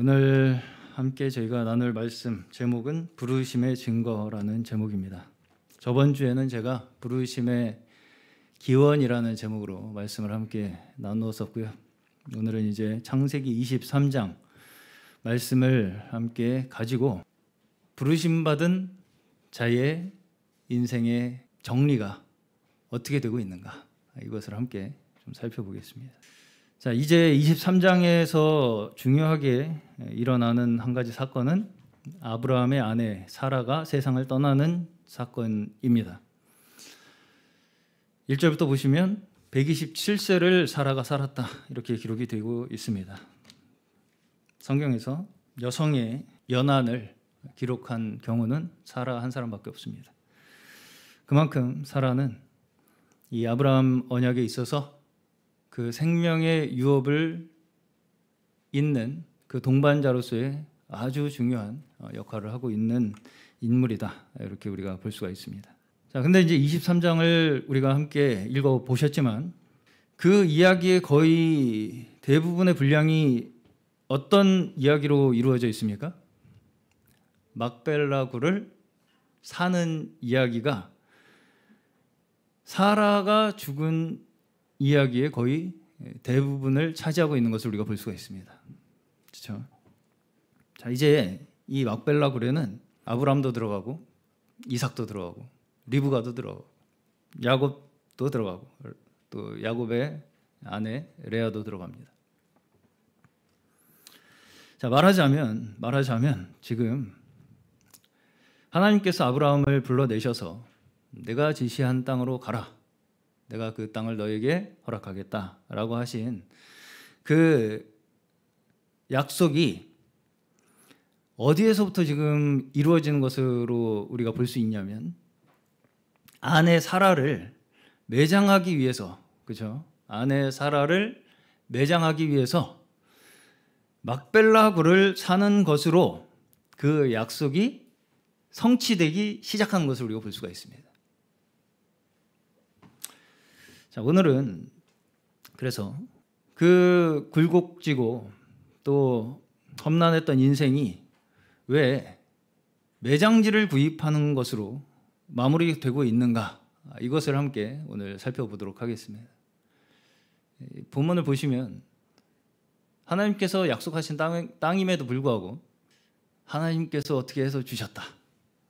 오늘 함께 저희가 나눌 말씀 제목은 부르심의 증거라는 제목입니다. 저번 주에는 제가 부르심의 기원이라는 제목으로 말씀을 함께 나누었었고요. 오늘은 이제 창세기 23장 말씀을 함께 가지고 부르심받은 자의 인생의 정리가 어떻게 되고 있는가, 이것을 함께 좀 살펴보겠습니다. 자, 이제 23장에서 중요하게 일어나는 한 가지 사건은 아브라함의 아내 사라가 세상을 떠나는 사건입니다. 1절부터 보시면 127세를 사라가 살았다, 이렇게 기록이 되고 있습니다. 성경에서 여성의 연한을 기록한 경우는 사라 한 사람밖에 없습니다. 그만큼 사라는 이 아브라함 언약에 있어서 그 생명의 유업을 잇는 그 동반자로서의 아주 중요한 역할을 하고 있는 인물이다, 이렇게 우리가 볼 수가 있습니다. 자, 근데 이제 23장을 우리가 함께 읽어 보셨지만 그 이야기의 거의 대부분의 분량이 어떤 이야기로 이루어져 있습니까? 막벨라 굴을 사는 이야기가 사라가 죽은 이야기의 거의 대부분을 차지하고 있는 것을 우리가 볼 수가 있습니다. 그렇죠? 자, 이제 이 막벨라 굴에는 아브람도 들어가고 이삭도 들어가고 리브가도 들어가고 야곱도 들어가고 또 야곱의 아내 레아도 들어갑니다. 자, 말하자면 지금 하나님께서 아브라함을 불러내셔서 내가 지시한 땅으로 가라, 내가 그 땅을 너에게 허락하겠다라고 하신 그 약속이 어디에서부터 지금 이루어지는 것으로 우리가 볼 수 있냐면 아내 사라를 매장하기 위해서, 그렇죠? 아내 사라를 매장하기 위해서 막벨라 굴을 사는 것으로 그 약속이 성취되기 시작한 것을 우리가 볼 수가 있습니다. 자, 오늘은 그래서 그 굴곡지고 또 험난했던 인생이 왜 매장지를 구입하는 것으로 마무리되고 있는가, 이것을 함께 오늘 살펴보도록 하겠습니다. 본문을 보시면 하나님께서 약속하신 땅임에도 불구하고 하나님께서 어떻게 해서 주셨다,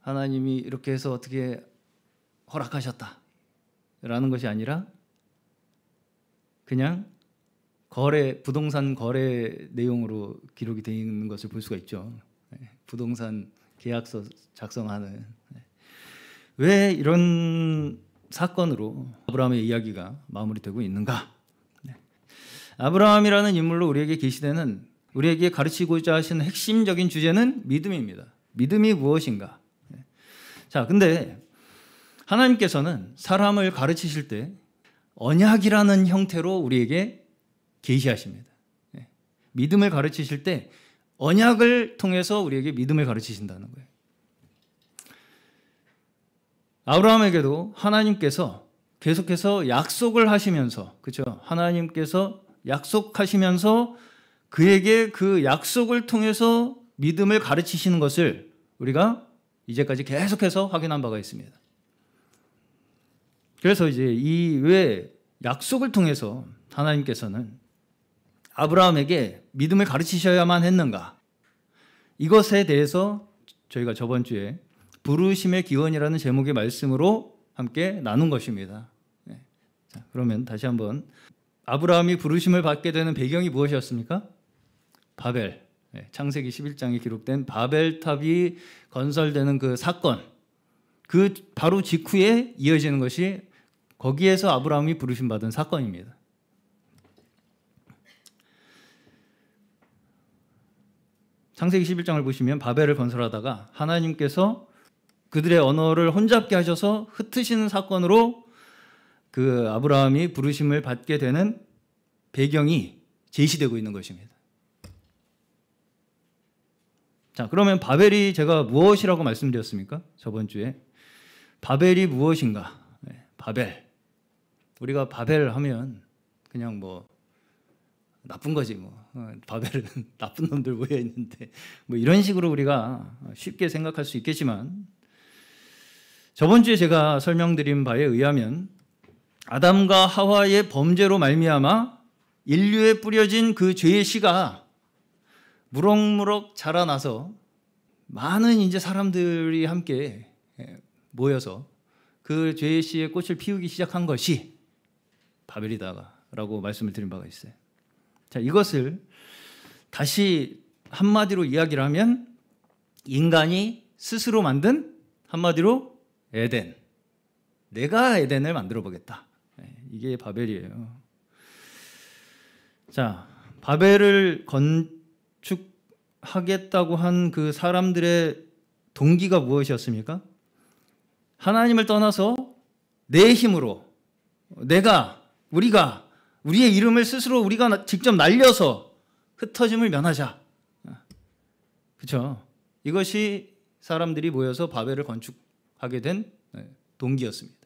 하나님이 이렇게 해서 어떻게 허락하셨다 라는 것이 아니라 그냥 부동산 거래 내용으로 기록이 되어 있는 것을 볼 수가 있죠. 부동산 계약서 작성하는. 왜 이런 사건으로 아브라함의 이야기가 마무리되고 있는가? 아브라함이라는 인물로 우리에게 계시되는, 우리에게 가르치고자 하시는 핵심적인 주제는 믿음입니다. 믿음이 무엇인가? 자, 근데 하나님께서는 사람을 가르치실 때 언약이라는 형태로 우리에게 계시하십니다. 믿음을 가르치실 때 언약을 통해서 우리에게 믿음을 가르치신다는 거예요. 아브라함에게도 하나님께서 계속해서 약속을 하시면서, 그렇죠? 하나님께서 약속하시면서 그에게 그 약속을 통해서 믿음을 가르치시는 것을 우리가 이제까지 계속해서 확인한 바가 있습니다. 그래서 이제 이 왜 약속을 통해서 하나님께서는 아브라함에게 믿음을 가르치셔야만 했는가, 이것에 대해서 저희가 저번 주에 부르심의 기원이라는 제목의 말씀으로 함께 나눈 것입니다. 자, 그러면 다시 한번 아브라함이 부르심을 받게 되는 배경이 무엇이었습니까? 바벨, 창세기 11장에 기록된 바벨탑이 건설되는 그 사건, 그 바로 직후에 이어지는 것이 거기에서 아브라함이 부르심받은 사건입니다. 창세기 11장을 보시면 바벨을 건설하다가 하나님께서 그들의 언어를 혼잡게 하셔서 흩으시는 사건으로 그 아브라함이 부르심을 받게 되는 배경이 제시되고 있는 것입니다. 자, 그러면 바벨이 제가 무엇이라고 말씀드렸습니까? 저번 주에. 바벨이 무엇인가? 바벨. 우리가 바벨 하면 그냥 뭐 나쁜 거지 뭐. 바벨은 나쁜 놈들 모여 있는데 뭐 이런 식으로 우리가 쉽게 생각할 수 있겠지만, 저번 주에 제가 설명드린 바에 의하면 아담과 하와의 범죄로 말미암아 인류에 뿌려진 그 죄의 씨가 무럭무럭 자라나서 많은 이제 사람들이 함께 모여서 그 죄의 씨의 꽃을 피우기 시작한 것이 바벨이다라고 말씀을 드린 바가 있어요. 자, 이것을 다시 한마디로 이야기를 하면 인간이 스스로 만든, 한마디로 에덴, 내가 에덴을 만들어 보겠다, 이게 바벨이에요. 자, 바벨을 건축하겠다고 한 그 사람들의 동기가 무엇이었습니까? 하나님을 떠나서 내 힘으로, 우리의 이름을 스스로 우리가 직접 날려서 흩어짐을 면하자. 그렇죠? 이것이 사람들이 모여서 바벨을 건축하게 된 동기였습니다.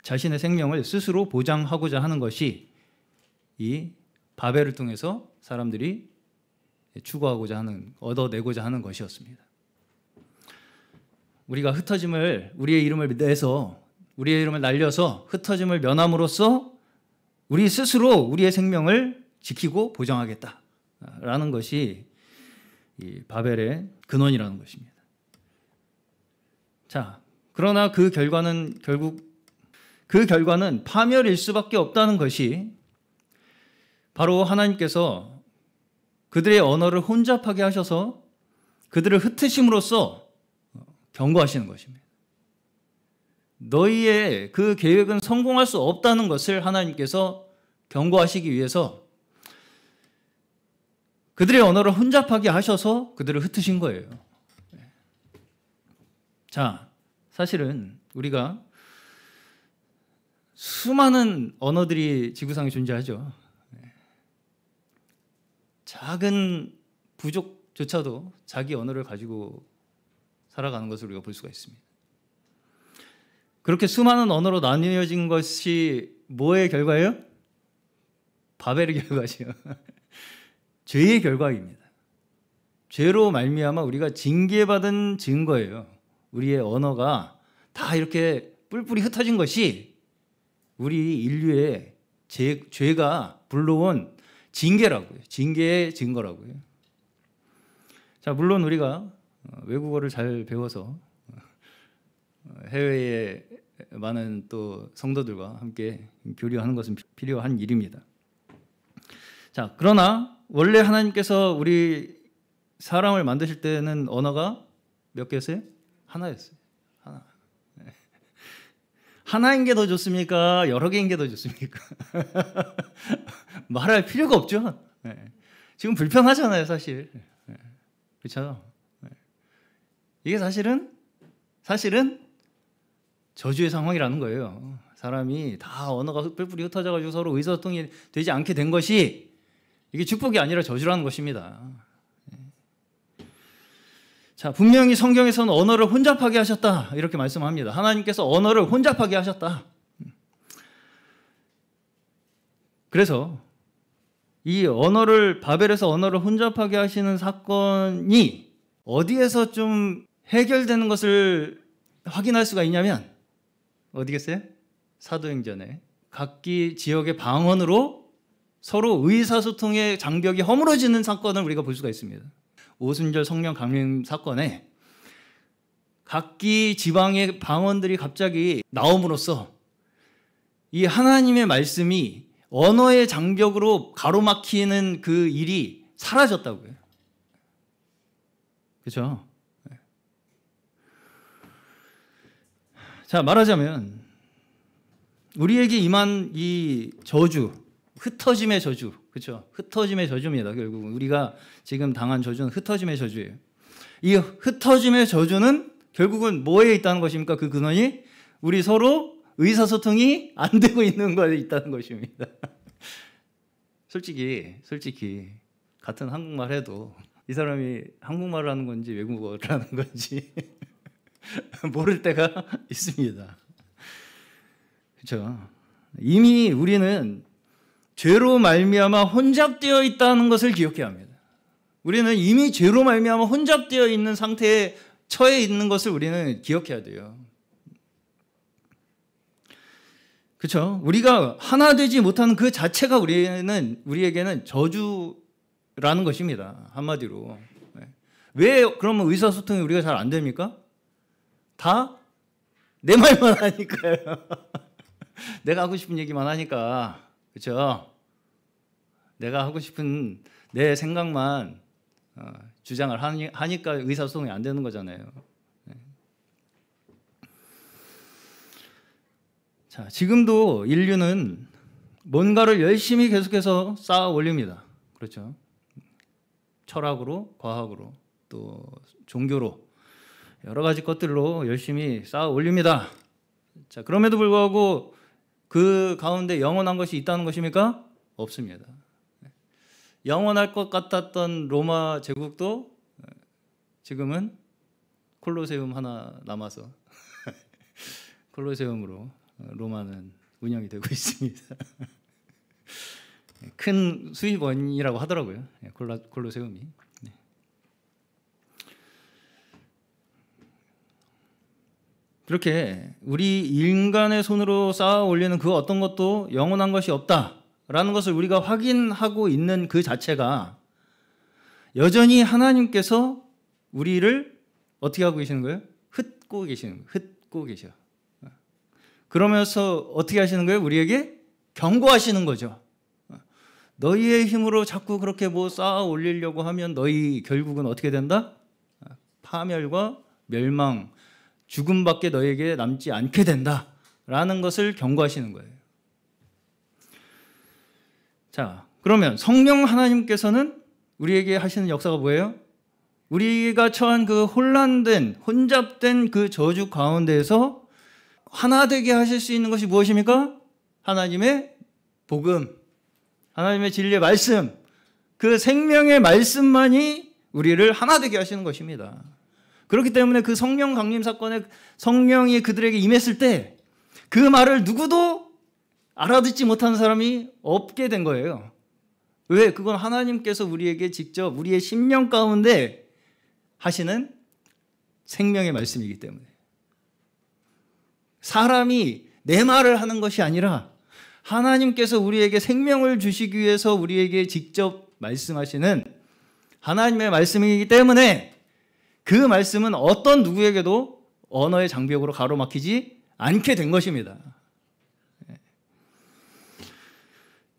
자신의 생명을 스스로 보장하고자 하는 것이 이 바벨을 통해서 사람들이 추구하고자 하는, 얻어내고자 하는 것이었습니다. 우리가 흩어짐을, 우리의 이름을 날려서 흩어짐을 면함으로써 우리 스스로 우리의 생명을 지키고 보장하겠다라는 것이 이 바벨의 근원이라는 것입니다. 자, 그러나 그 결과는 파멸일 수밖에 없다는 것이 바로 하나님께서 그들의 언어를 혼잡하게 하셔서 그들을 흩으심으로써 경고하시는 것입니다. 너희의 그 계획은 성공할 수 없다는 것을 하나님께서 경고하시기 위해서 그들의 언어를 혼잡하게 하셔서 그들을 흩으신 거예요. 자, 사실은 우리가 수많은 언어들이 지구상에 존재하죠. 작은 부족조차도 자기 언어를 가지고 살아가는 것을 우리가 볼 수가 있습니다. 그렇게 수많은 언어로 나뉘어진 것이 뭐의 결과예요? 바벨의 결과죠. 죄의 결과입니다. 죄로 말미암아 우리가 징계받은 증거예요. 우리의 언어가 다 이렇게 뿔뿔이 흩어진 것이 우리 인류의 죄가 불러온 징계라고요. 징계의 증거라고요. 자, 물론 우리가 외국어를 잘 배워서 해외에 많은 또 성도들과 함께 교류하는 것은 필요한 일입니다. 자, 그러나 원래 하나님께서 우리 사람을 만드실 때는 언어가 몇 개였어요? 하나였어요. 하나. 하나인 게 더 좋습니까? 여러 개인 게 더 좋습니까? 말할 필요가 없죠. 지금 불편하잖아요, 사실. 그렇죠? 이게 사실은 저주의 상황이라는 거예요. 사람이 다 언어가 뿔뿔이 흩어져가지고 서로 의사소통이 되지 않게 된 것이 이게 축복이 아니라 저주라는 것입니다. 자, 분명히 성경에서는 언어를 혼잡하게 하셨다 이렇게 말씀합니다. 하나님께서 언어를 혼잡하게 하셨다. 그래서 이 바벨에서 언어를 혼잡하게 하시는 사건이 어디에서 좀 해결되는 것을 확인할 수가 있냐면 어디겠어요? 사도행전에 각기 지역의 방언으로 서로 의사소통의 장벽이 허물어지는 사건을 우리가 볼 수가 있습니다. 오순절 성령 강림 사건에 각기 지방의 방언들이 갑자기 나옴으로써 이 하나님의 말씀이 언어의 장벽으로 가로막히는 그 일이 사라졌다고요. 그렇죠? 자, 말하자면 우리에게 임한 이 저주, 흩어짐의 저주, 그렇죠? 흩어짐의 저주입니다. 결국 우리가 지금 당한 저주는 흩어짐의 저주예요. 이 흩어짐의 저주는 결국은 뭐에 있다는 것입니까? 그 근원이 우리 서로 의사소통이 안 되고 있는 것에 있다는 것입니다. 솔직히 같은 한국말 해도 이 사람이 한국말을 하는 건지 외국어를 하는 건지 모를 때가 있습니다. 그렇죠? 이미 우리는 죄로 말미암아 혼잡되어 있다는 것을 기억해야 합니다. 우리는 이미 죄로 말미암아 혼잡되어 있는 상태에 처해 있는 것을 우리는 기억해야 돼요. 그렇죠? 우리가 하나 되지 못하는 그 자체가 우리에게는 저주라는 것입니다. 한마디로. 왜 그러면 의사소통이 우리가 잘 안 됩니까? 다 내 말만 하니까요. 내가 하고 싶은 얘기만 하니까. 그렇죠? 내가 하고 싶은 내 생각만 주장을 하니까 의사소통이 안 되는 거잖아요. 자, 지금도 인류는 뭔가를 열심히 계속해서 쌓아 올립니다. 그렇죠? 철학으로, 과학으로, 또 종교로 여러 가지 것들로 열심히 쌓아 올립니다. 자, 그럼에도 불구하고 그 가운데 영원한 것이 있다는 것입니까? 없습니다. 영원할 것 같았던 로마 제국도 지금은 콜로세움 하나 남아서 콜로세움으로 로마는 운영이 되고 있습니다. 큰 수입원이라고 하더라고요. 콜로세움이. 그렇게 우리 인간의 손으로 쌓아 올리는 그 어떤 것도 영원한 것이 없다라는 것을 우리가 확인하고 있는 그 자체가 여전히 하나님께서 우리를 어떻게 하고 계시는 거예요? 흩고 계시는 거예요. 흩고 계셔. 그러면서 어떻게 하시는 거예요? 우리에게 경고하시는 거죠. 너희의 힘으로 자꾸 그렇게 뭐 쌓아 올리려고 하면 너희 결국은 어떻게 된다? 파멸과 멸망, 죽음밖에 너희에게 남지 않게 된다라는 것을 경고하시는 거예요. 자, 그러면 성령 하나님께서는 우리에게 하시는 역사가 뭐예요? 우리가 처한 그 혼잡된 그 저주 가운데에서 하나 되게 하실 수 있는 것이 무엇입니까? 하나님의 복음, 하나님의 진리의 말씀, 그 생명의 말씀만이 우리를 하나 되게 하시는 것입니다. 그렇기 때문에 그 성령 강림 사건에 성령이 그들에게 임했을 때 그 말을 누구도 알아듣지 못하는 사람이 없게 된 거예요. 왜? 그건 하나님께서 우리에게 직접 우리의 심령 가운데 하시는 생명의 말씀이기 때문에. 사람이 내 말을 하는 것이 아니라 하나님께서 우리에게 생명을 주시기 위해서 우리에게 직접 말씀하시는 하나님의 말씀이기 때문에 그 말씀은 어떤 누구에게도 언어의 장벽으로 가로막히지 않게 된 것입니다.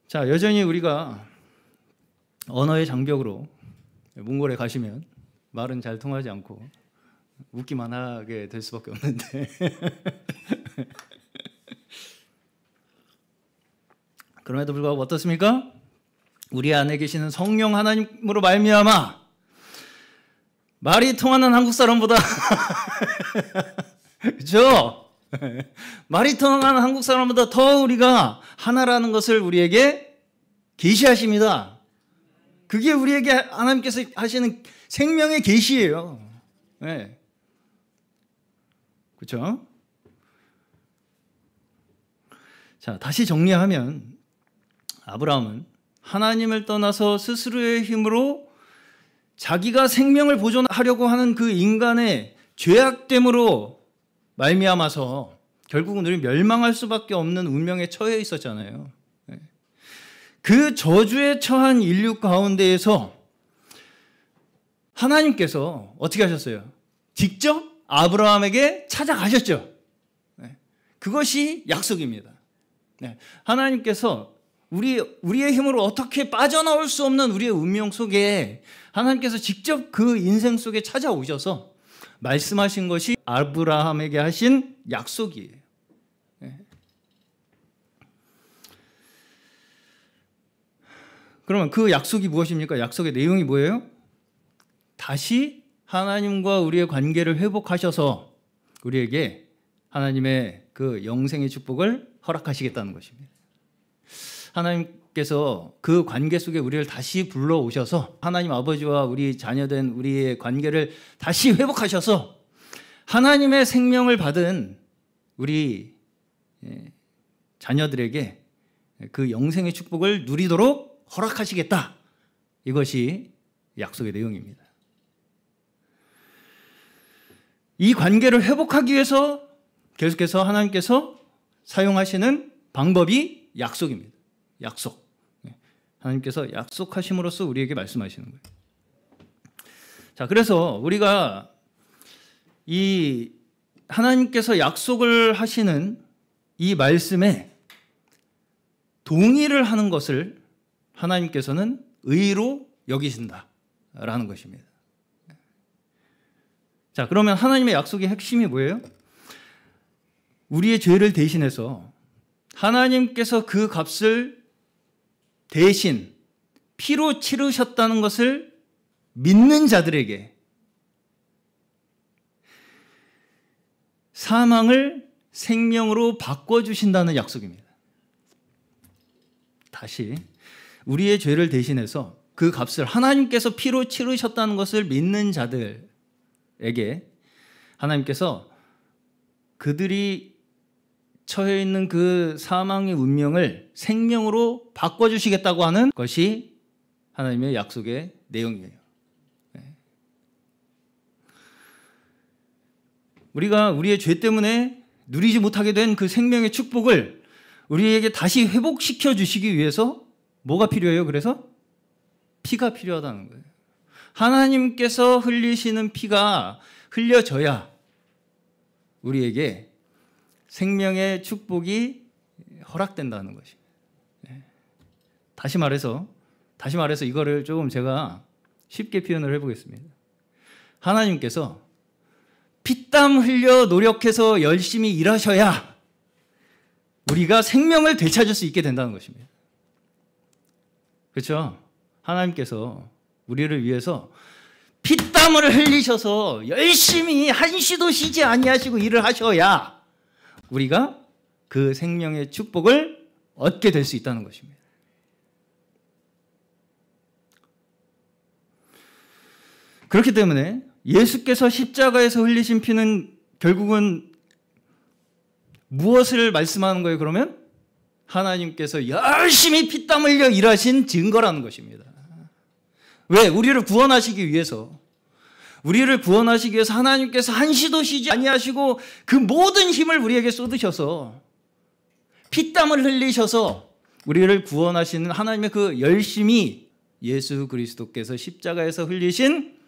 자, 여전히 우리가 언어의 장벽으로 몽골에 가시면 말은 잘 통하지 않고 웃기만 하게 될 수밖에 없는데 그럼에도 불구하고 어떻습니까? 우리 안에 계시는 성령 하나님으로 말미암아 말이 통하는 한국 사람보다 그렇죠? 말이 통하는 한국 사람보다 더 우리가 하나라는 것을 우리에게 계시하십니다. 그게 우리에게 하나님께서 하시는 생명의 계시예요. 네. 그렇죠? 자, 다시 정리하면 아브라함은 하나님을 떠나서 스스로의 힘으로 자기가 생명을 보존하려고 하는 그 인간의 죄악됨으로 말미암아서 결국은 우리 멸망할 수밖에 없는 운명에 처해 있었잖아요. 그 저주에 처한 인류 가운데에서 하나님께서 어떻게 하셨어요? 직접 아브라함에게 찾아가셨죠. 그것이 약속입니다. 하나님께서 우리의 힘으로 어떻게 빠져나올 수 없는 우리의 운명 속에 하나님께서 직접 그 인생 속에 찾아오셔서 말씀하신 것이 아브라함에게 하신 약속이에요. 그러면 그 약속이 무엇입니까? 약속의 내용이 뭐예요? 다시 하나님과 우리의 관계를 회복하셔서 우리에게 하나님의 그 영생의 축복을 허락하시겠다는 것입니다. 하나님께서 그 관계 속에 우리를 다시 불러오셔서 하나님 아버지와 우리 자녀된 우리의 관계를 다시 회복하셔서 하나님의 생명을 받은 우리 자녀들에게 그 영생의 축복을 누리도록 허락하시겠다. 이것이 약속의 내용입니다. 이 관계를 회복하기 위해서 계속해서 하나님께서 사용하시는 방법이 약속입니다. 약속. 하나님께서 약속하심으로써 우리에게 말씀하시는 거예요. 자, 그래서 우리가 이 하나님께서 약속을 하시는 이 말씀에 동의를 하는 것을 하나님께서는 의로 여기신다라는 것입니다. 자, 그러면 하나님의 약속의 핵심이 뭐예요? 우리의 죄를 대신해서 하나님께서 그 값을 대신 피로 치르셨다는 것을 믿는 자들에게 사망을 생명으로 바꿔주신다는 약속입니다. 다시, 우리의 죄를 대신해서 그 값을 하나님께서 피로 치르셨다는 것을 믿는 자들에게 하나님께서 그들이 처해 있는 그 사망의 운명을 생명으로 바꿔주시겠다고 하는 것이 하나님의 약속의 내용이에요. 우리가 우리의 죄 때문에 누리지 못하게 된 그 생명의 축복을 우리에게 다시 회복시켜 주시기 위해서 뭐가 필요해요? 그래서 피가 필요하다는 거예요. 하나님께서 흘리시는 피가 흘려져야 우리에게 생명의 축복이 허락된다는 것입니다. 다시 말해서 이거를 조금 제가 쉽게 표현을 해보겠습니다. 하나님께서 피땀 흘려 노력해서 열심히 일하셔야 우리가 생명을 되찾을 수 있게 된다는 것입니다. 그렇죠? 하나님께서 우리를 위해서 피땀을 흘리셔서 열심히 한시도 쉬지 아니하시고 일을 하셔야 우리가 그 생명의 축복을 얻게 될 수 있다는 것입니다. 그렇기 때문에 예수께서 십자가에서 흘리신 피는 결국은 무엇을 말씀하는 거예요? 그러면 하나님께서 열심히 피땀 흘려 일하신 증거라는 것입니다. 왜? 우리를 구원하시기 위해서 하나님께서 한시도 쉬지 아니하시고 그 모든 힘을 우리에게 쏟으셔서 피땀을 흘리셔서 우리를 구원하시는 하나님의 그 열심이 예수 그리스도께서 십자가에서 흘리신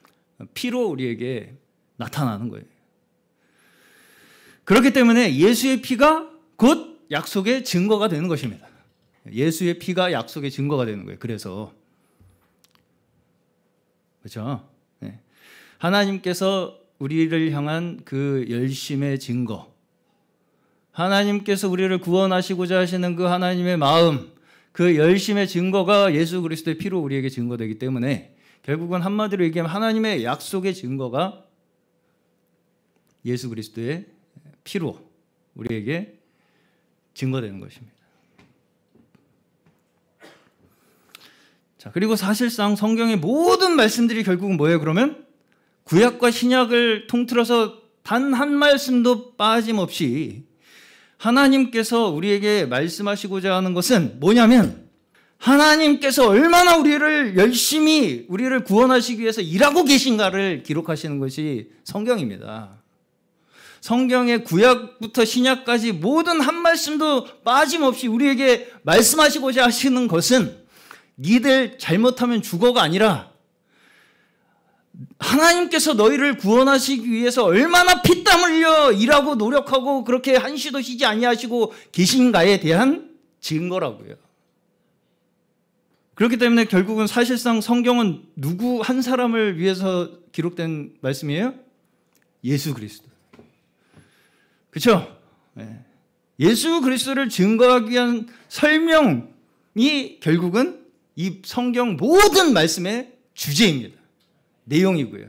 피로 우리에게 나타나는 거예요. 그렇기 때문에 예수의 피가 곧 약속의 증거가 되는 것입니다. 예수의 피가 약속의 증거가 되는 거예요. 그래서 그렇죠? 네. 하나님께서 우리를 향한 그 열심의 증거, 하나님께서 우리를 구원하시고자 하시는 그 하나님의 마음, 그 열심의 증거가 예수 그리스도의 피로 우리에게 증거되기 때문에 결국은 한마디로 얘기하면 하나님의 약속의 증거가 예수 그리스도의 피로 우리에게 증거되는 것입니다. 자, 그리고 사실상 성경의 모든 말씀들이 결국은 뭐예요? 그러면 구약과 신약을 통틀어서 단 한 말씀도 빠짐없이 하나님께서 우리에게 말씀하시고자 하는 것은 뭐냐면 하나님께서 얼마나 우리를 열심히 우리를 구원하시기 위해서 일하고 계신가를 기록하시는 것이 성경입니다. 성경의 구약부터 신약까지 모든 한 말씀도 빠짐없이 우리에게 말씀하시고자 하시는 것은 니들 잘못하면 죽어가 아니라 하나님께서 너희를 구원하시기 위해서 얼마나 피땀 흘려 일하고 노력하고 그렇게 한시도 쉬지 아니하시고 계신가에 대한 증거라고요. 그렇기 때문에 결국은 사실상 성경은 누구 한 사람을 위해서 기록된 말씀이에요? 예수 그리스도. 그렇죠? 네. 예수 그리스도를 증거하기 위한 설명이 결국은 이 성경 모든 말씀의 주제입니다. 내용이고요.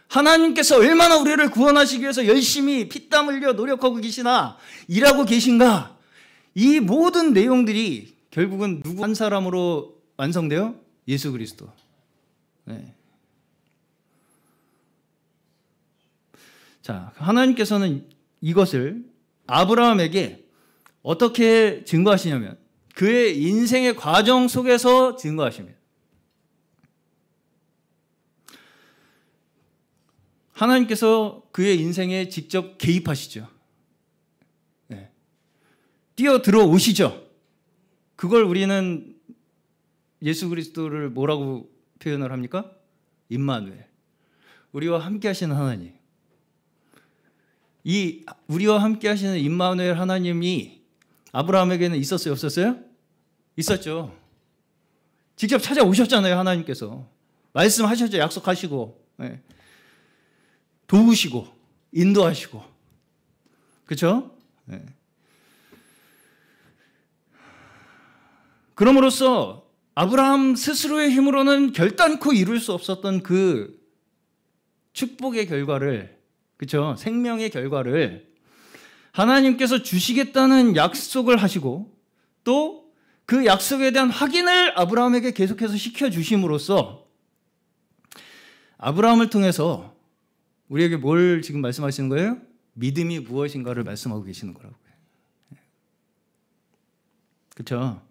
하나님께서 얼마나 우리를 구원하시기 위해서 열심히 피땀 흘려 노력하고 계시나 일하고 계신가, 이 모든 내용들이 결국은 누구 한 사람으로 완성돼요? 예수 그리스도. 네. 자, 하나님께서는 이것을 아브라함에게 어떻게 증거하시냐면 그의 인생의 과정 속에서 증거하십니다. 하나님께서 그의 인생에 직접 개입하시죠. 네. 뛰어들어 오시죠. 그걸 우리는 예수 그리스도를 뭐라고 표현을 합니까? 임마누엘. 우리와 함께 하시는 하나님. 이 우리와 함께 하시는 임마누엘 하나님이 아브라함에게는 있었어요, 없었어요? 있었죠. 직접 찾아오셨잖아요, 하나님께서. 말씀하셨죠, 약속하시고. 네. 도우시고 인도하시고. 그렇죠? 네. 그럼으로써 아브라함 스스로의 힘으로는 결단코 이룰 수 없었던 그 축복의 결과를, 그렇죠? 생명의 결과를 하나님께서 주시겠다는 약속을 하시고 또 그 약속에 대한 확인을 아브라함에게 계속해서 시켜주심으로써 아브라함을 통해서 우리에게 뭘 지금 말씀하시는 거예요? 믿음이 무엇인가를 말씀하고 계시는 거라고요. 그렇죠?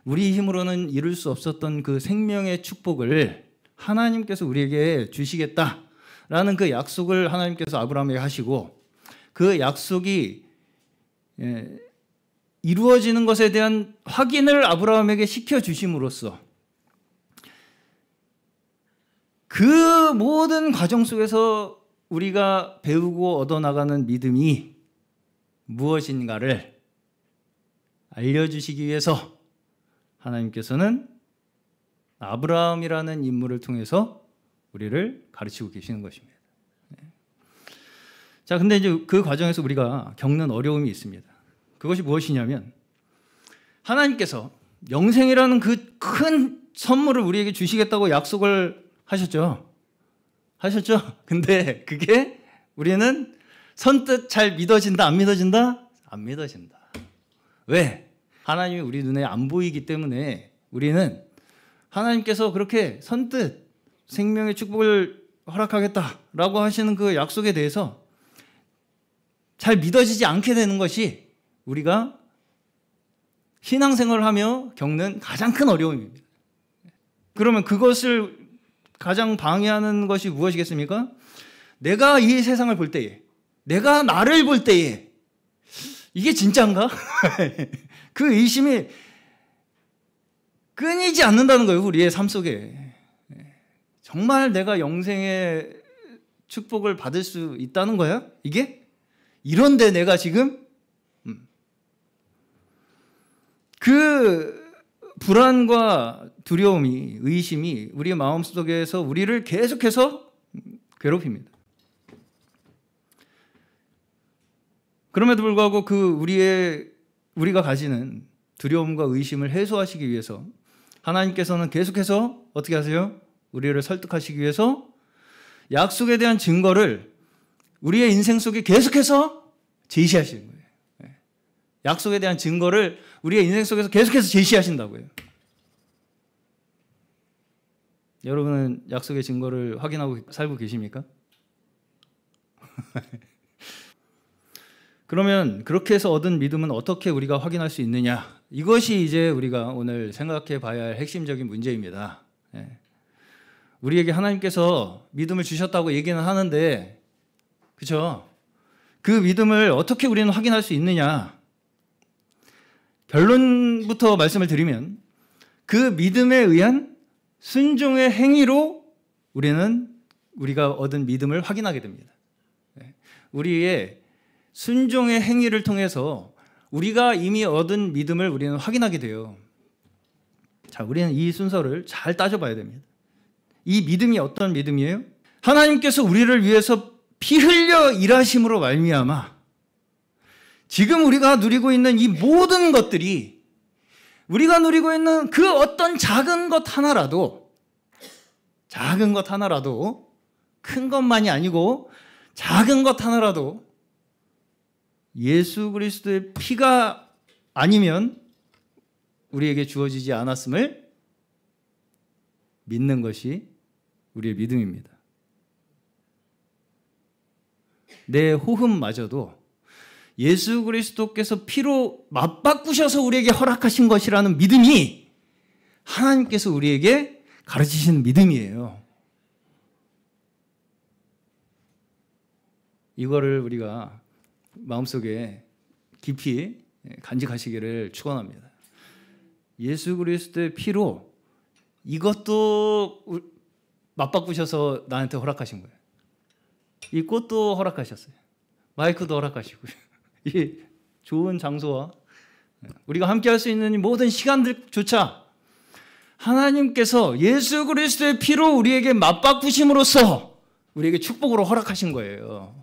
우리 힘으로는 이룰 수 없었던 그 생명의 축복을 하나님께서 우리에게 주시겠다라는 그 약속을 하나님께서 아브라함에게 하시고 그 약속이 이루어지는 것에 대한 확인을 아브라함에게 시켜주심으로써 그 모든 과정 속에서 우리가 배우고 얻어나가는 믿음이 무엇인가를 알려주시기 위해서 하나님께서는 아브라함이라는 인물을 통해서 우리를 가르치고 계시는 것입니다. 자, 근데 이제 그 과정에서 우리가 겪는 어려움이 있습니다. 그것이 무엇이냐면 하나님께서 영생이라는 그 큰 선물을 우리에게 주시겠다고 약속을 하셨죠. 근데 그게 우리는 선뜻 잘 믿어진다, 안 믿어진다? 안 믿어진다. 왜? 하나님이 우리 눈에 안 보이기 때문에 우리는 하나님께서 그렇게 선뜻 생명의 축복을 허락하겠다라고 하시는 그 약속에 대해서 잘 믿어지지 않게 되는 것이 우리가 신앙생활을 하며 겪는 가장 큰 어려움입니다. 그러면 그것을 가장 방해하는 것이 무엇이겠습니까? 내가 이 세상을 볼 때에, 내가 나를 볼 때에 이게 진짜인가? 그 의심이 끊이지 않는다는 거예요, 우리의 삶 속에. 정말 내가 영생의 축복을 받을 수 있다는 거야? 이게? 이런데 내가 지금? 그 불안과 두려움이, 의심이 우리의 마음속에서 우리를 계속해서 괴롭힙니다. 그럼에도 불구하고 우리가 가지는 두려움과 의심을 해소하시기 위해서 하나님께서는 계속해서 어떻게 하세요? 우리를 설득하시기 위해서 약속에 대한 증거를 우리의 인생 속에 계속해서 제시하시는 거예요. 약속에 대한 증거를 우리의 인생 속에서 계속해서 제시하신다고요. 여러분은 약속의 증거를 확인하고 살고 계십니까? 그러면 그렇게 해서 얻은 믿음은 어떻게 우리가 확인할 수 있느냐? 이것이 이제 우리가 오늘 생각해 봐야 할 핵심적인 문제입니다. 우리에게 하나님께서 믿음을 주셨다고 얘기는 하는데, 그렇죠? 그 믿음을 어떻게 우리는 확인할 수 있느냐? 결론부터 말씀을 드리면 그 믿음에 의한 순종의 행위로 우리가 얻은 믿음을 확인하게 됩니다. 우리의 순종의 행위를 통해서 우리가 이미 얻은 믿음을 우리는 확인하게 돼요. 자, 우리는 이 순서를 잘 따져봐야 됩니다. 이 믿음이 어떤 믿음이에요? 하나님께서 우리를 위해서 피 흘려 일하심으로 말미암아 지금 우리가 누리고 있는 이 모든 것들이 우리가 누리고 있는 그 어떤 작은 것 하나라도 큰 것만이 아니고 작은 것 하나라도 예수 그리스도의 피가 아니면 우리에게 주어지지 않았음을 믿는 것이 우리의 믿음입니다. 내 호흡마저도 예수 그리스도께서 피로 맞바꾸셔서 우리에게 허락하신 것이라는 믿음이 하나님께서 우리에게 가르치시는 믿음이에요. 이거를 우리가 마음속에 깊이 간직하시기를 축원합니다. 예수 그리스도의 피로 이것도 맞바꾸셔서 나한테 허락하신 거예요. 이 꽃도 허락하셨어요. 마이크도 허락하시고 이 좋은 장소와 우리가 함께 할 수 있는 모든 시간들조차 하나님께서 예수 그리스도의 피로 우리에게 맞바꾸심으로써 우리에게 축복으로 허락하신 거예요.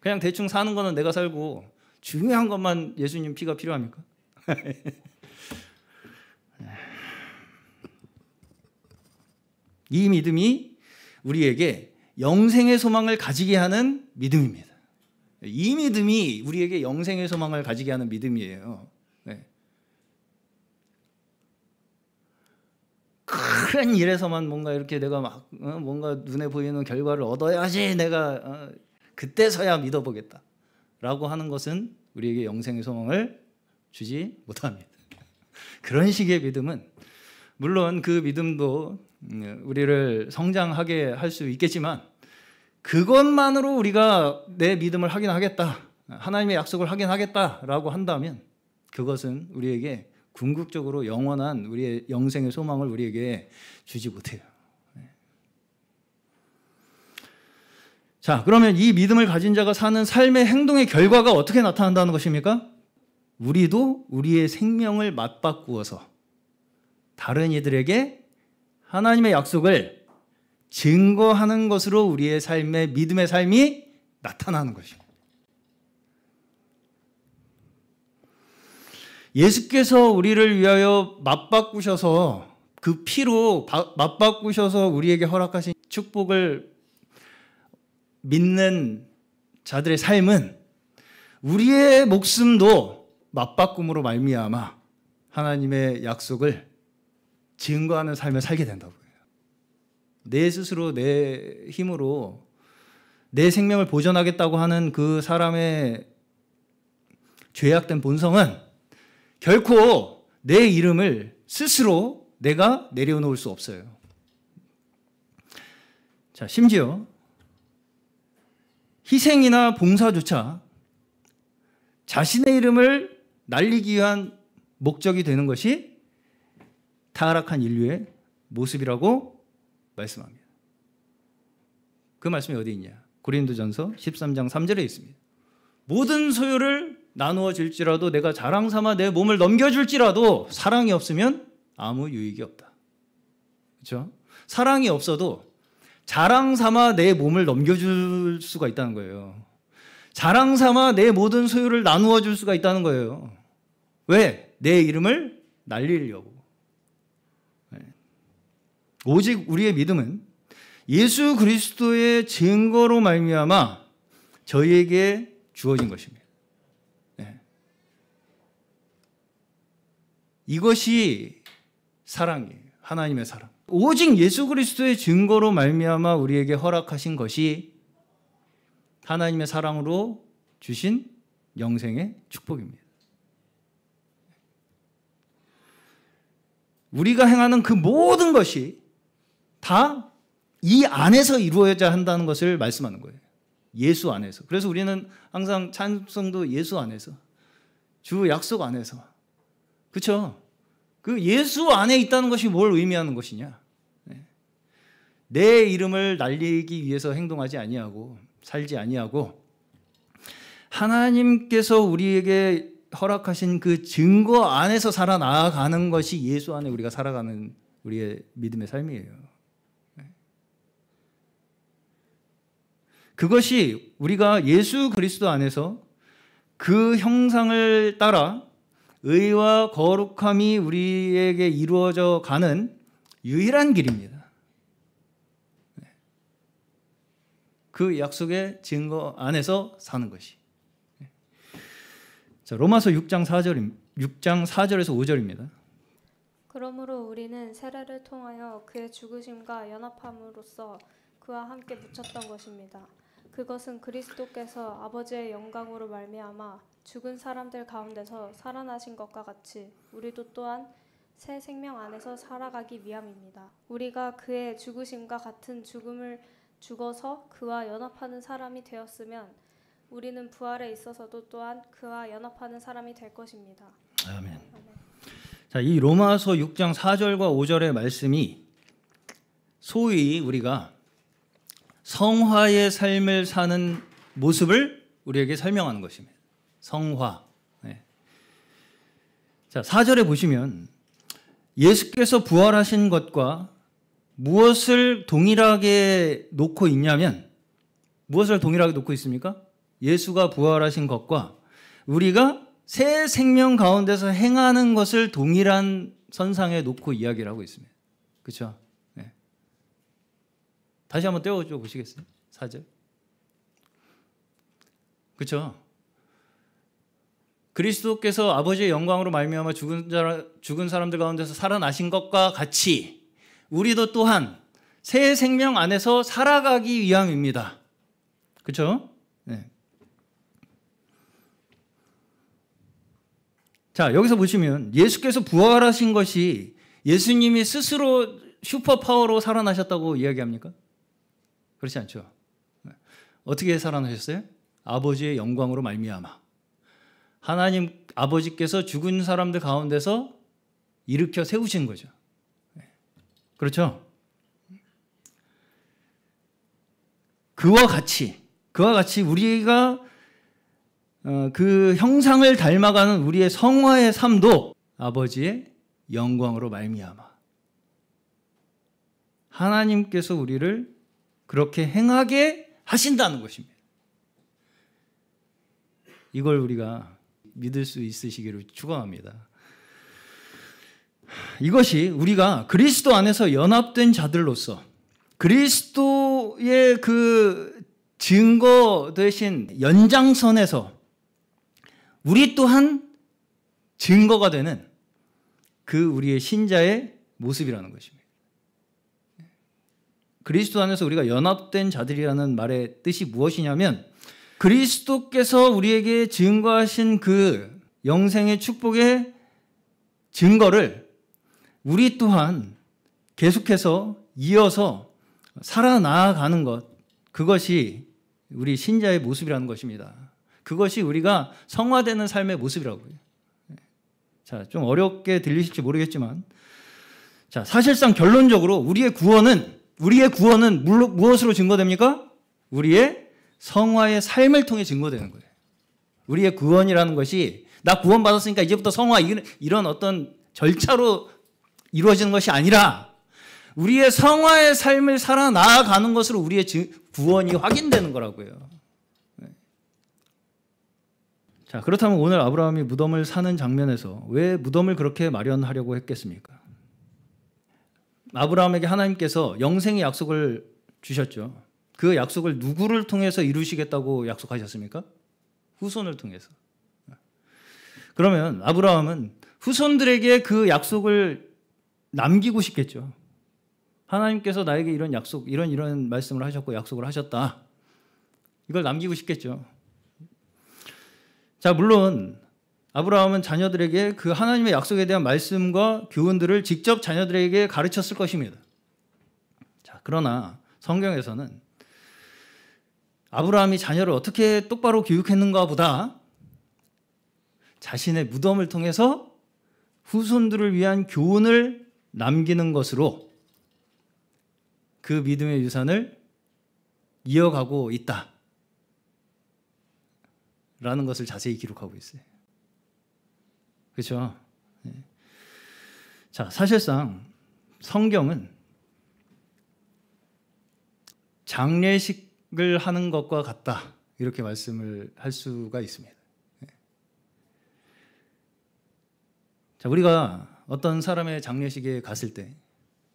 그냥 대충 사는 거는 내가 살고 중요한 것만 예수님 피가 필요합니까? 이 믿음이 우리에게 영생의 소망을 가지게 하는 믿음입니다. 이 믿음이 우리에게 영생의 소망을 가지게 하는 믿음이에요. 네. 큰 일에서만 뭔가 이렇게 내가 막 뭔가 눈에 보이는 결과를 얻어야지 내가 그때서야 믿어보겠다 라고 하는 것은 우리에게 영생의 소망을 주지 못합니다. 그런 식의 믿음은 물론 그 믿음도 우리를 성장하게 할 수 있겠지만 그것만으로 우리가 내 믿음을 확인하겠다, 하나님의 약속을 확인하겠다라고 한다면 그것은 우리에게 궁극적으로 영원한 우리의 영생의 소망을 우리에게 주지 못해요. 자, 그러면 이 믿음을 가진 자가 사는 삶의 행동의 결과가 어떻게 나타난다는 것입니까? 우리도 우리의 생명을 맞바꾸어서 다른 이들에게 하나님의 약속을 증거하는 것으로 우리의 삶의 믿음의 삶이 나타나는 것입니다. 예수께서 우리를 위하여 맞바꾸셔서 그 피로 맞바꾸셔서 우리에게 허락하신 축복을 믿는 자들의 삶은 우리의 목숨도 맞바꿈으로 말미암아 하나님의 약속을 증거하는 삶을 살게 된다고요. 내 스스로 내 힘으로 내 생명을 보존하겠다고 하는 그 사람의 죄악된 본성은 결코 내 이름을 스스로 내가 내려놓을 수 없어요. 자, 심지어 희생이나 봉사조차 자신의 이름을 날리기 위한 목적이 되는 것이 타락한 인류의 모습이라고 말씀합니다. 그 말씀이 어디 있냐? 고린도전서 13장 3절에 있습니다. 모든 소유를 나누어 줄지라도 내가 자랑 삼아 내 몸을 넘겨줄지라도 사랑이 없으면 아무 유익이 없다. 그렇죠? 사랑이 없어도 자랑 삼아 내 몸을 넘겨줄 수가 있다는 거예요. 자랑 삼아 내 모든 소유를 나누어 줄 수가 있다는 거예요. 왜? 내 이름을 날리려고. 오직 우리의 믿음은 예수 그리스도의 증거로 말미암아 저희에게 주어진 것입니다. 이것이 사랑이에요. 하나님의 사랑. 오직 예수 그리스도의 증거로 말미암아 우리에게 허락하신 것이 하나님의 사랑으로 주신 영생의 축복입니다. 우리가 행하는 그 모든 것이 다 이 안에서 이루어져야 한다는 것을 말씀하는 거예요. 예수 안에서. 그래서 우리는 항상 찬송도 예수 안에서, 주 약속 안에서. 그렇죠? 그 예수 안에 있다는 것이 뭘 의미하는 것이냐? 내 이름을 날리기 위해서 행동하지 아니하고 살지 아니하고 하나님께서 우리에게 허락하신 그 증거 안에서 살아나가는 것이 예수 안에 우리가 살아가는 우리의 믿음의 삶이에요. 그것이 우리가 예수 그리스도 안에서 그 형상을 따라 의와 거룩함이 우리에게 이루어져 가는 유일한 길입니다. 그 약속의 증거 안에서 사는 것이. 자, 로마서 6장 4절에서 5절입니다. 그러므로 우리는 세례를 통하여 그의 죽으심과 연합함으로써 그와 함께 묻혔던 것입니다. 그것은 그리스도께서 아버지의 영광으로 말미암아 죽은 사람들 가운데서 살아나신 것과 같이 우리도 또한 새 생명 안에서 살아가기 위함입니다. 우리가 그의 죽으심과 같은 죽음을 죽어서 그와 연합하는 사람이 되었으면 우리는 부활에 있어서도 또한 그와 연합하는 사람이 될 것입니다. 아멘. 아멘. 자, 이 로마서 6장 4절과 5절의 말씀이 소위 우리가 성화의 삶을 사는 모습을 우리에게 설명하는 것입니다. 성화. 네. 자, 4절에 보시면 예수께서 부활하신 것과 무엇을 동일하게 놓고 있냐면, 무엇을 동일하게 놓고 있습니까? 예수가 부활하신 것과 우리가 새 생명 가운데서 행하는 것을 동일한 선상에 놓고 이야기를 하고 있습니다. 그렇죠? 네. 다시 한번 떼어줘 보시겠어요? 4절. 그렇죠? 그리스도께서 아버지의 영광으로 말미암아 죽은 사람들 가운데서 살아나신 것과 같이 우리도 또한 새 생명 안에서 살아가기 위함입니다. 그렇죠? 네. 자, 여기서 보시면 예수께서 부활하신 것이 예수님이 스스로 슈퍼파워로 살아나셨다고 이야기합니까? 그렇지 않죠. 어떻게 살아나셨어요? 아버지의 영광으로 말미암아. 하나님 아버지께서 죽은 사람들 가운데서 일으켜 세우신 거죠. 그렇죠? 그와 같이 우리가 그 형상을 닮아가는 우리의 성화의 삶도 아버지의 영광으로 말미암아 하나님께서 우리를 그렇게 행하게 하신다는 것입니다. 이걸 우리가 믿을 수 있으시기를 축원합니다. 이것이 우리가 그리스도 안에서 연합된 자들로서 그리스도의 그 증거 되신 연장선에서 우리 또한 증거가 되는 그 우리의 신자의 모습이라는 것입니다. 그리스도 안에서 우리가 연합된 자들이라는 말의 뜻이 무엇이냐면 그리스도께서 우리에게 증거하신 그 영생의 축복의 증거를 우리 또한 계속해서 이어서 살아나가는 것, 그것이 우리 신자의 모습이라는 것입니다. 그것이 우리가 성화되는 삶의 모습이라고요. 자, 좀 어렵게 들리실지 모르겠지만, 자, 사실상 결론적으로 우리의 구원은 무엇으로 증거됩니까? 우리의 성화의 삶을 통해 증거되는 거예요. 우리의 구원이라는 것이 나 구원 받았으니까 이제부터 성화 이런 어떤 절차로 이루어지는 것이 아니라 우리의 성화의 삶을 살아 나아가는 것으로 우리의 구원이 확인되는 거라고요. 자, 그렇다면 오늘 아브라함이 무덤을 사는 장면에서 왜 무덤을 그렇게 마련하려고 했겠습니까? 아브라함에게 하나님께서 영생의 약속을 주셨죠. 그 약속을 누구를 통해서 이루시겠다고 약속하셨습니까? 후손을 통해서. 그러면 아브라함은 후손들에게 그 약속을 남기고 싶겠죠. 하나님께서 나에게 이런 약속, 이런 말씀을 하셨고 약속을 하셨다. 이걸 남기고 싶겠죠. 자, 물론 아브라함은 자녀들에게 그 하나님의 약속에 대한 말씀과 교훈들을 직접 자녀들에게 가르쳤을 것입니다. 자, 그러나 성경에서는 아브라함이 자녀를 어떻게 똑바로 교육했는가 보다 자신의 무덤을 통해서 후손들을 위한 교훈을 남기는 것으로 그 믿음의 유산을 이어가고 있다 라는 것을 자세히 기록하고 있어요. 그렇죠? 네. 자, 사실상 성경은 장례식을 하는 것과 같다 이렇게 말씀을 할 수가 있습니다. 네. 자, 우리가 어떤 사람의 장례식에 갔을 때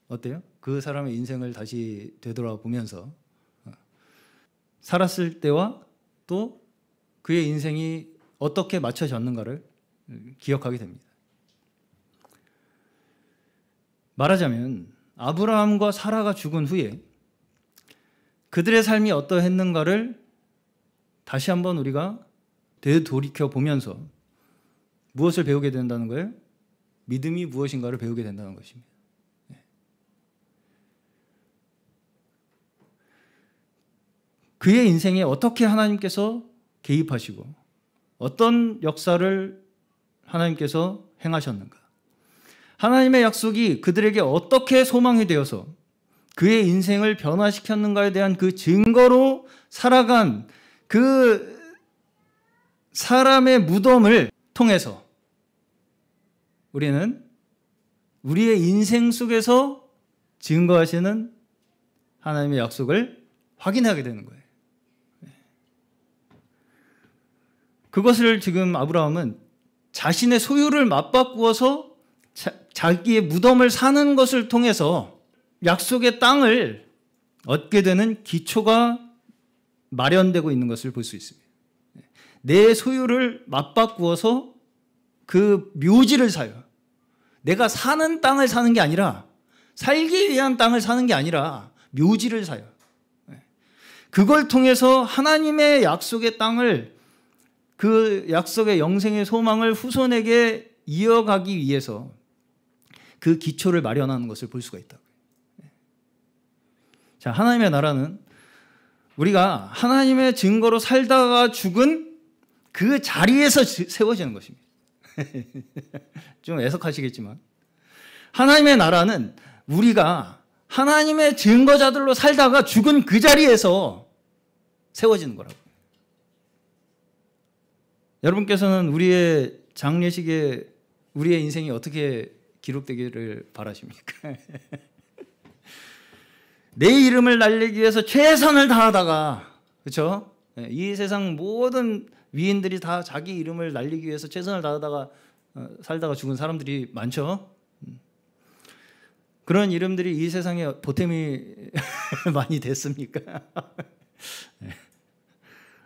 어때요? 그 사람의 인생을 다시 되돌아보면서 살았을 때와 또 그의 인생이 어떻게 맞춰졌는가를 기억하게 됩니다. 말하자면 아브라함과 사라가 죽은 후에 그들의 삶이 어떠했는가를 다시 한번 우리가 되돌이켜 보면서 무엇을 배우게 된다는 거예요? 믿음이 무엇인가를 배우게 된다는 것입니다. 그의 인생에 어떻게 하나님께서 개입하시고 어떤 역사를 하나님께서 행하셨는가? 하나님의 약속이 그들에게 어떻게 소망이 되어서 그의 인생을 변화시켰는가에 대한 그 증거로 살아간 그 사람의 무덤을 통해서 우리는 우리의 인생 속에서 증거하시는 하나님의 약속을 확인하게 되는 거예요. 그것을 지금 아브라함은 자신의 소유를 맞바꾸어서 자기의 무덤을 사는 것을 통해서 약속의 땅을 얻게 되는 기초가 마련되고 있는 것을 볼 수 있습니다. 내 소유를 맞바꾸어서 그 묘지를 사요. 내가 사는 땅을 사는 게 아니라, 살기 위한 땅을 사는 게 아니라 묘지를 사요. 그걸 통해서 하나님의 약속의 땅을, 그 약속의 영생의 소망을 후손에게 이어가기 위해서 그 기초를 마련하는 것을 볼 수가 있다고요. 자, 하나님의 나라는 우리가 하나님의 증거로 살다가 죽은 그 자리에서 세워지는 것입니다. 좀 애석하시겠지만 하나님의 나라는 우리가 하나님의 증거자들로 살다가 죽은 그 자리에서 세워지는 거라고. 여러분께서는 우리의 장례식에 우리의 인생이 어떻게 기록되기를 바라십니까? 내 이름을 날리기 위해서 최선을 다하다가, 그렇죠? 이 세상 모든 위인들이 다 자기 이름을 날리기 위해서 최선을 다하다가 살다가 죽은 사람들이 많죠. 그런 이름들이 이 세상에 보탬이 많이 됐습니까?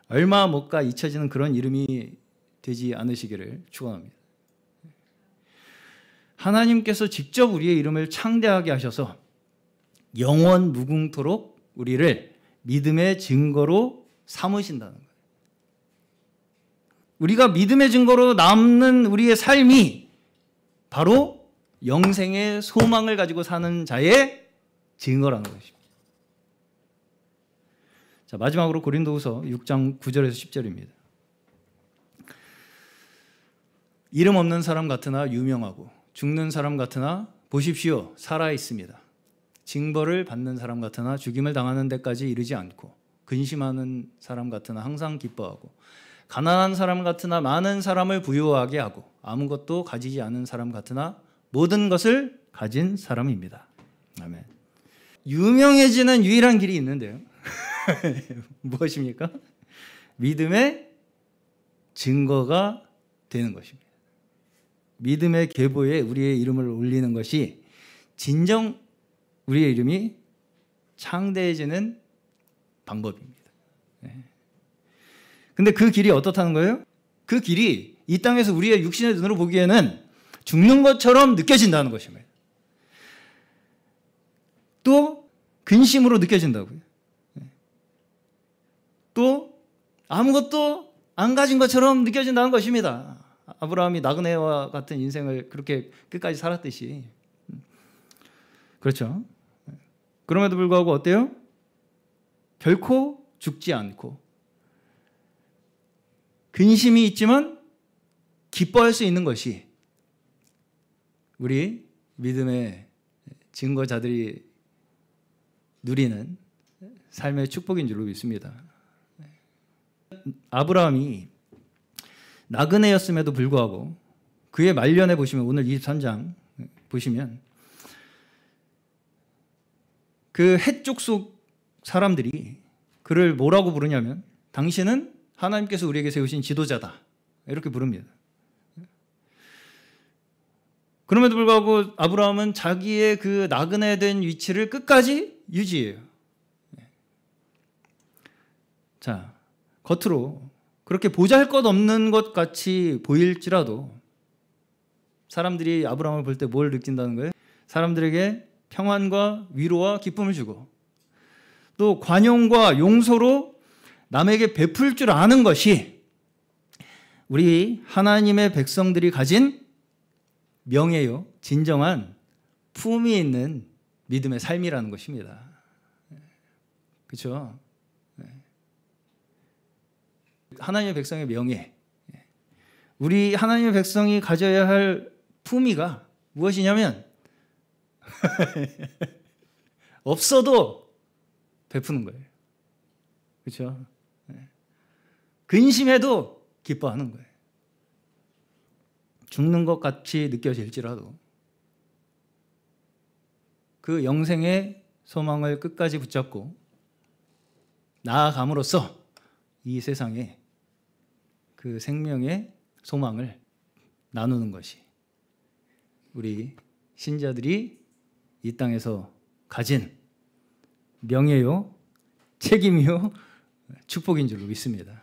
얼마 못 가 잊혀지는 그런 이름이 되지 않으시기를 축원합니다. 하나님께서 직접 우리의 이름을 창대하게 하셔서 영원 무궁토록 우리를 믿음의 증거로 삼으신다는 거예요. 우리가 믿음의 증거로 남는 우리의 삶이 바로 영생의 소망을 가지고 사는 자의 증거라는 것입니다. 자, 마지막으로 고린도후서 6장 9절에서 10절입니다. 이름 없는 사람 같으나 유명하고 죽는 사람 같으나 보십시오, 살아 있습니다. 징벌을 받는 사람 같으나 죽임을 당하는 데까지 이르지 않고 근심하는 사람 같으나 항상 기뻐하고 가난한 사람 같으나 많은 사람을 부유하게 하고 아무것도 가지지 않은 사람 같으나 모든 것을 가진 사람입니다. 아멘. 유명해지는 유일한 길이 있는데요. 무엇입니까? 믿음의 증거가 되는 것입니다. 믿음의 계보에 우리의 이름을 올리는 것이 진정 우리의 이름이 창대해지는 방법입니다. 근데 그 길이 어떻다는 거예요? 그 길이 이 땅에서 우리의 육신의 눈으로 보기에는 죽는 것처럼 느껴진다는 것입니다. 또 근심으로 느껴진다고요. 또 아무것도 안 가진 것처럼 느껴진다는 것입니다. 아브라함이 나그네와 같은 인생을 그렇게 끝까지 살았듯이. 그렇죠. 그럼에도 불구하고 어때요? 결코 죽지 않고 근심이 있지만 기뻐할 수 있는 것이 우리 믿음의 증거자들이 누리는 삶의 축복인 줄로 믿습니다. 아브라함이 나그네였음에도 불구하고 그의 말년에 보시면 오늘 23장 보시면 그 헷족 속 사람들이 그를 뭐라고 부르냐면 당신은 하나님께서 우리에게 세우신 지도자다 이렇게 부릅니다. 그럼에도 불구하고 아브라함은 자기의 그 나그네된 위치를 끝까지 유지해요. 자, 겉으로 그렇게 보잘것없는 것 같이 보일지라도 사람들이 아브라함을 볼 때 뭘 느낀다는 거예요? 사람들에게 평안과 위로와 기쁨을 주고 또 관용과 용서로 남에게 베풀 줄 아는 것이 우리 하나님의 백성들이 가진 명예요, 진정한 품위 있는 믿음의 삶이라는 것입니다. 그렇죠? 하나님의 백성의 명예, 우리 하나님의 백성이 가져야 할 품위가 무엇이냐면 없어도 베푸는 거예요. 그렇죠? 근심해도 기뻐하는 거예요. 죽는 것 같이 느껴질지라도 그 영생의 소망을 끝까지 붙잡고 나아감으로써 이 세상에 그 생명의 소망을 나누는 것이 우리 신자들이 이 땅에서 가진 명예요, 책임이요, 축복인 줄로 믿습니다.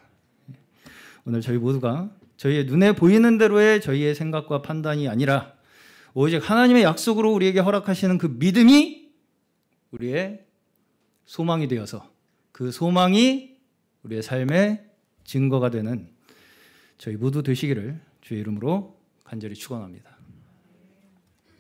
오늘 저희 모두가 저희의 눈에 보이는 대로의 저희의 생각과 판단이 아니라 오직 하나님의 약속으로 우리에게 허락하시는 그 믿음이 우리의 소망이 되어서 그 소망이 우리의 삶의 증거가 되는 저희 모두 되시기를 주의 이름으로 간절히 축원합니다.